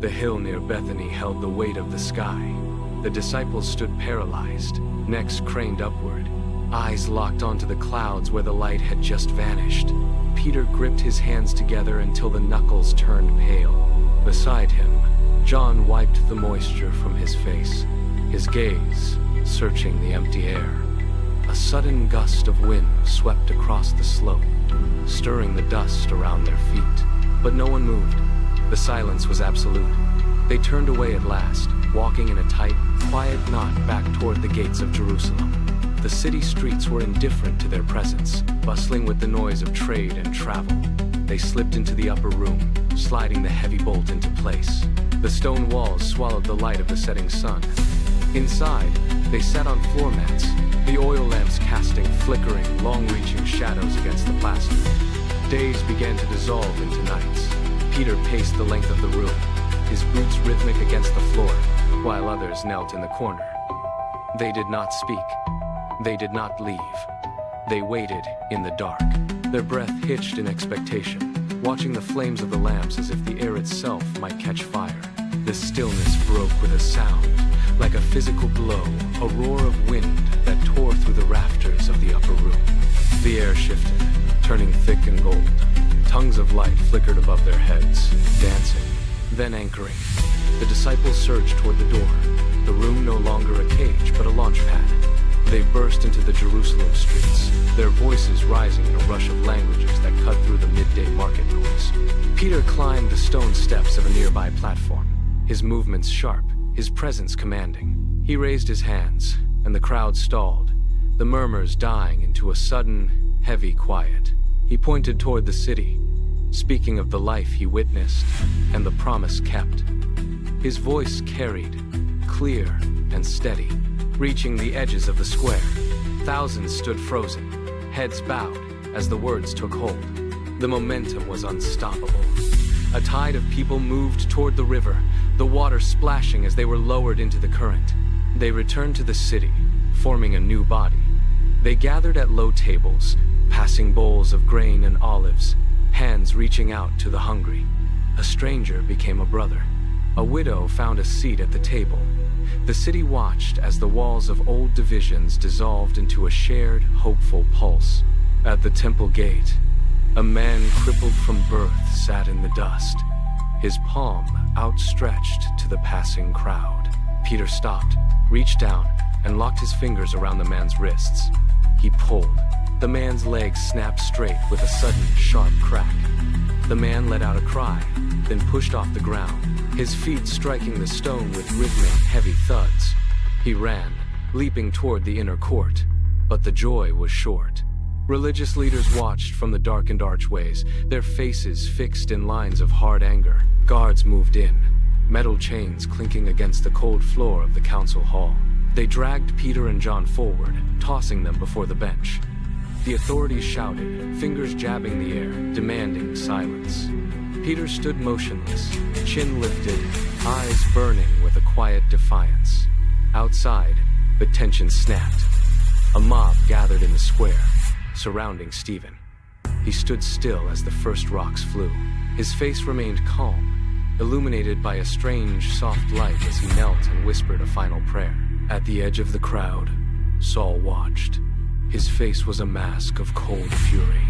The hill near Bethany held the weight of the sky. The disciples stood paralyzed, necks craned upward, eyes locked onto the clouds where the light had just vanished. Peter gripped his hands together until the knuckles turned pale. Beside him, John wiped the moisture from his face, his gaze searching the empty air. A sudden gust of wind swept across the slope, stirring the dust around their feet. But no one moved. The silence was absolute. They turned away at last, walking in a tight, quiet knot back toward the gates of Jerusalem. The city streets were indifferent to their presence, bustling with the noise of trade and travel. They slipped into the upper room, sliding the heavy bolt into place. The stone walls swallowed the light of the setting sun. Inside, they sat on floor mats, the oil lamps casting flickering, long-reaching shadows against the plaster. Days began to dissolve into nights. Peter paced the length of the room, his boots rhythmic against the floor, while others knelt in the corner. They did not speak. They did not leave. They waited in the dark, their breath hitched in expectation, watching the flames of the lamps as if the air itself might catch fire. The stillness broke with a sound, like a physical blow, a roar of wind that tore through the rafters of the upper room. The air shifted, turning thick and gold. Tongues of light flickered above their heads, dancing, then anchoring. The disciples surged toward the door, the room no longer a cage but a launch pad. They burst into the Jerusalem streets, their voices rising in a rush of languages that cut through the midday market noise. Peter climbed the stone steps of a nearby platform, his movements sharp, his presence commanding. He raised his hands, and the crowd stalled, the murmurs dying into a sudden, heavy quiet. He pointed toward the city, speaking of the life he witnessed and the promise kept. His voice carried, clear and steady, reaching the edges of the square. Thousands stood frozen, heads bowed as the words took hold. The momentum was unstoppable. A tide of people moved toward the river, the water splashing as they were lowered into the current. They returned to the city, forming a new body. They gathered at low tables, passing bowls of grain and olives, hands reaching out to the hungry. A stranger became a brother. A widow found a seat at the table. The city watched as the walls of old divisions dissolved into a shared, hopeful pulse. At the temple gate, a man crippled from birth sat in the dust, his palm outstretched to the passing crowd. Peter stopped, reached down, and locked his fingers around the man's wrists. He pulled. The man's legs snapped straight with a sudden, sharp crack. The man let out a cry, then pushed off the ground, his feet striking the stone with rhythmic, heavy thuds. He ran, leaping toward the inner court, but the joy was short. Religious leaders watched from the darkened archways, their faces fixed in lines of hard anger. Guards moved in, metal chains clinking against the cold floor of the council hall. They dragged Peter and John forward, tossing them before the bench. The authorities shouted, fingers jabbing the air, demanding silence. Peter stood motionless, chin lifted, eyes burning with a quiet defiance. Outside, the tension snapped. A mob gathered in the square, surrounding Stephen. He stood still as the first rocks flew. His face remained calm, illuminated by a strange, soft light as he knelt and whispered a final prayer. At the edge of the crowd, Saul watched. His face was a mask of cold fury.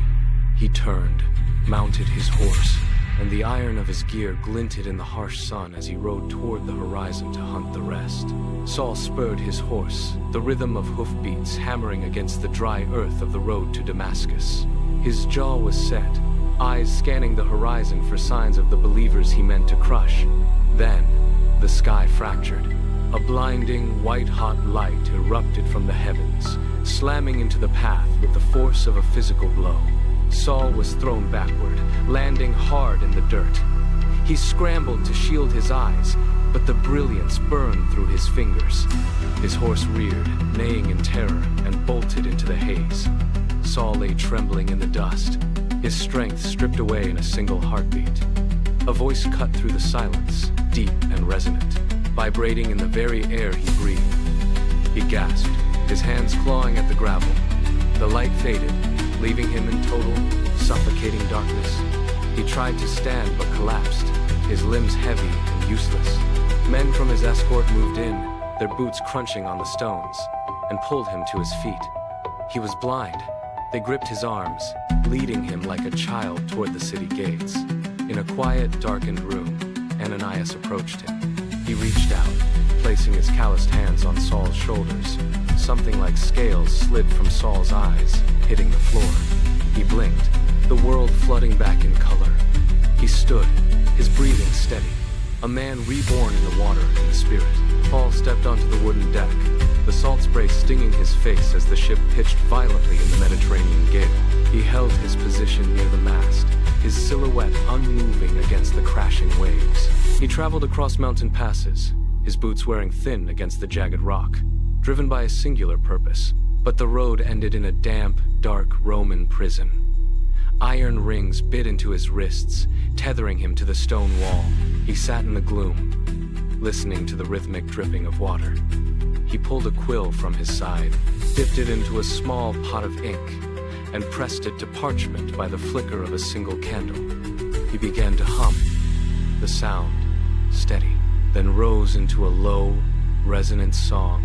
He turned, mounted his horse, and the iron of his gear glinted in the harsh sun as he rode toward the horizon to hunt the rest. Saul spurred his horse, the rhythm of hoofbeats hammering against the dry earth of the road to Damascus. His jaw was set, eyes scanning the horizon for signs of the believers he meant to crush. Then, the sky fractured. A blinding, white-hot light erupted from the heavens, slamming into the path with the force of a physical blow. Saul was thrown backward, landing hard in the dirt. He scrambled to shield his eyes, but the brilliance burned through his fingers. His horse reared, neighing in terror, and bolted into the haze. Saul lay trembling in the dust, his strength stripped away in a single heartbeat. A voice cut through the silence, deep and resonant, vibrating in the very air he breathed. He gasped, his hands clawing at the gravel. The light faded, leaving him in total, suffocating darkness. He tried to stand but collapsed, his limbs heavy and useless. Men from his escort moved in, their boots crunching on the stones, and pulled him to his feet. He was blind. They gripped his arms, leading him like a child toward the city gates. In a quiet, darkened room, Ananias approached him. He reached out, placing his calloused hands on Saul's shoulders. Something like scales slid from Saul's eyes, hitting the floor. He blinked, the world flooding back in color. He stood, his breathing steady, a man reborn in the water and the spirit. Paul stepped onto the wooden deck, the salt spray stinging his face as the ship pitched violently in the Mediterranean gale. He held his position near the mast, his silhouette unmoving against the crashing waves. He traveled across mountain passes, his boots wearing thin against the jagged rock, driven by a singular purpose. But the road ended in a damp, dark Roman prison. Iron rings bit into his wrists, tethering him to the stone wall. He sat in the gloom, listening to the rhythmic dripping of water. He pulled a quill from his side, dipped it into a small pot of ink, and pressed it to parchment by the flicker of a single candle. He began to hum, the sound steady, then rose into a low, resonant song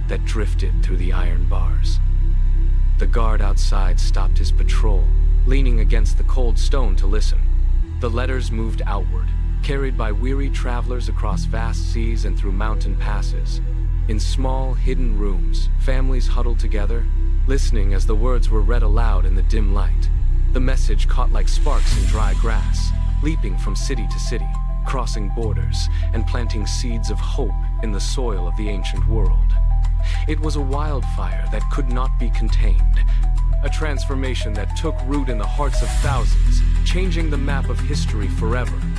that drifted through the iron bars. The guard outside stopped his patrol, leaning against the cold stone to listen. The letters moved outward, carried by weary travelers across vast seas and through mountain passes. In small, hidden rooms, families huddled together, listening as the words were read aloud in the dim light. The message caught like sparks in dry grass, leaping from city to city, crossing borders, and planting seeds of hope in the soil of the ancient world. It was a wildfire that could not be contained, a transformation that took root in the hearts of thousands, changing the map of history forever.